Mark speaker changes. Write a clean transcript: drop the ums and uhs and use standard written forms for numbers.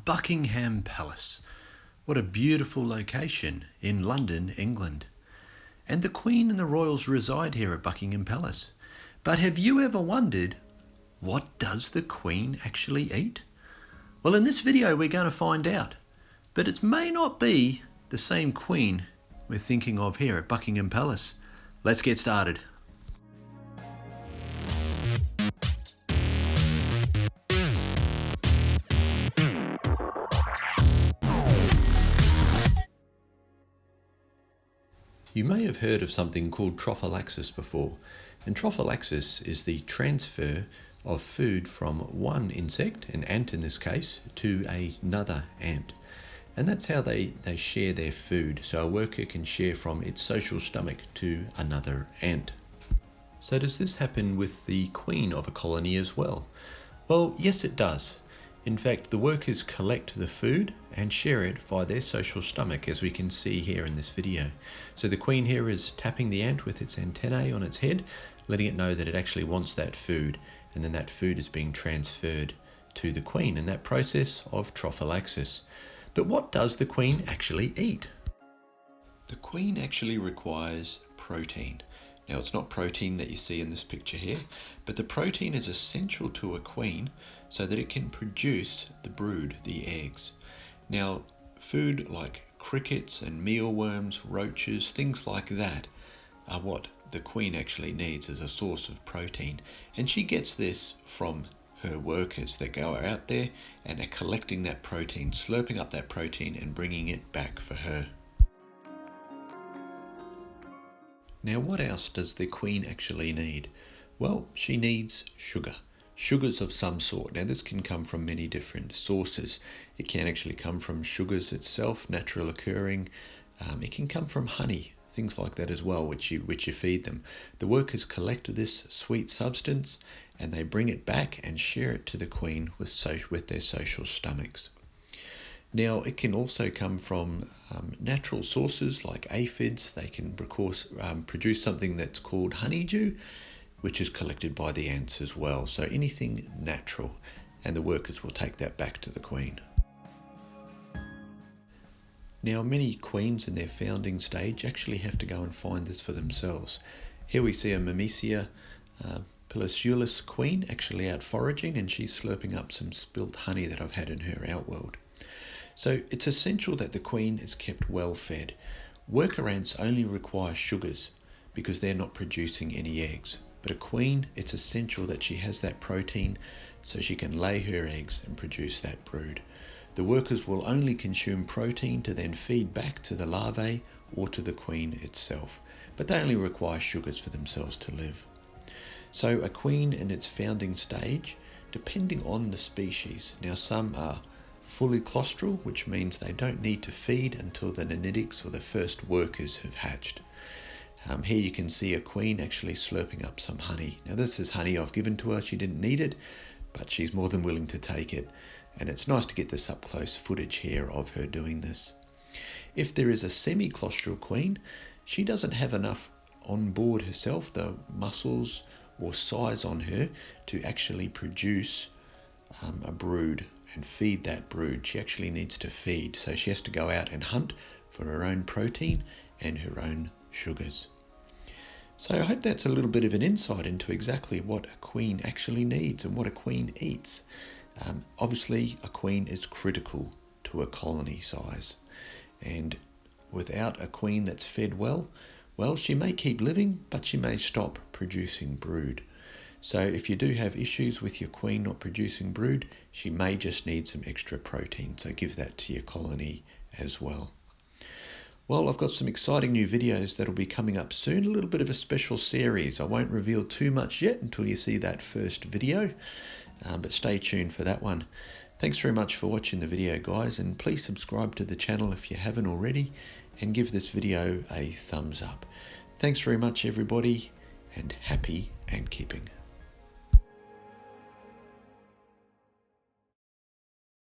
Speaker 1: Buckingham Palace. What a beautiful location in London, England. And the Queen and the royals reside here at Buckingham Palace. But have you ever wondered, what does the Queen actually eat? Well, in this video we're going to find out. But it may not be the same Queen we're thinking of here at Buckingham Palace. Let's get started. You may have heard of something called trophallaxis before, and trophallaxis is the transfer of food from one insect, an ant in this case, to another ant. And that's how they share their food, so a worker can share from its social stomach to another ant. So does this happen with the queen of a colony as well? Well, yes it does. In fact, the workers collect the food and share it via their social stomach, as we can see here in this video. So the queen here is tapping the ant with its antennae on its head, letting it know that it actually wants that food, and then that food is being transferred to the queen in that process of trophallaxis. But what does the queen actually eat? The queen actually requires protein. Now, it's not protein that you see in this picture here, but the protein is essential to a queen so that it can produce the brood, the eggs. Now, food like crickets and mealworms, roaches, things like that are what the queen actually needs as a source of protein. And she gets this from her workers that go out there and are collecting that protein, slurping up that protein and bringing it back for her. Now, what else does the queen actually need? Well, she needs sugar. Sugars of some sort. Now, this can come from many different sources. It can actually come from sugars itself, natural occurring. It can come from honey, things like that as well, which you feed them. The workers collect this sweet substance and they bring it back and share it to the queen with their social stomachs. Now, it can also come from natural sources like aphids. They can, of course, produce something that's called honeydew, which is collected by the ants as well. So anything natural, and the workers will take that back to the queen. Now, many queens in their founding stage actually have to go and find this for themselves. Here we see a Myrmecia Palaciulis queen actually out foraging, and she's slurping up some spilt honey that I've had in her outworld. So it's essential that the queen is kept well fed. Worker ants only require sugars because they're not producing any eggs. But a queen, it's essential that she has that protein so she can lay her eggs and produce that brood. The workers will only consume protein to then feed back to the larvae or to the queen itself, but they only require sugars for themselves to live. So a queen in its founding stage, depending on the species, now some are fully claustral, which means they don't need to feed until the nenidics or the first workers have hatched. Here you can see a queen actually slurping up some honey. Now, this is honey I've given to her. She didn't need it, but she's more than willing to take it. And it's nice to get this up close footage here of her doing this. If there is a semi-claustral queen, she doesn't have enough on board herself, the muscles or size on her, to actually produce a brood and feed that brood. She actually needs to feed, so she has to go out and hunt for her own protein and her own sugars. So I hope that's a little bit of an insight into exactly what a queen actually needs and what a queen eats. Obviously, a queen is critical to a colony size, and without a queen that's fed well, she may keep living, but she may stop producing brood. So if you do have issues with your queen not producing brood, she may just need some extra protein, so give that to your colony as well. Well, I've got some exciting new videos that'll be coming up soon, a little bit of a special series. I won't reveal too much yet until you see that first video, but stay tuned for that one. Thanks very much for watching the video, guys, and please subscribe to the channel if you haven't already, and give this video a thumbs up. Thanks very much, everybody, and happy ant keeping.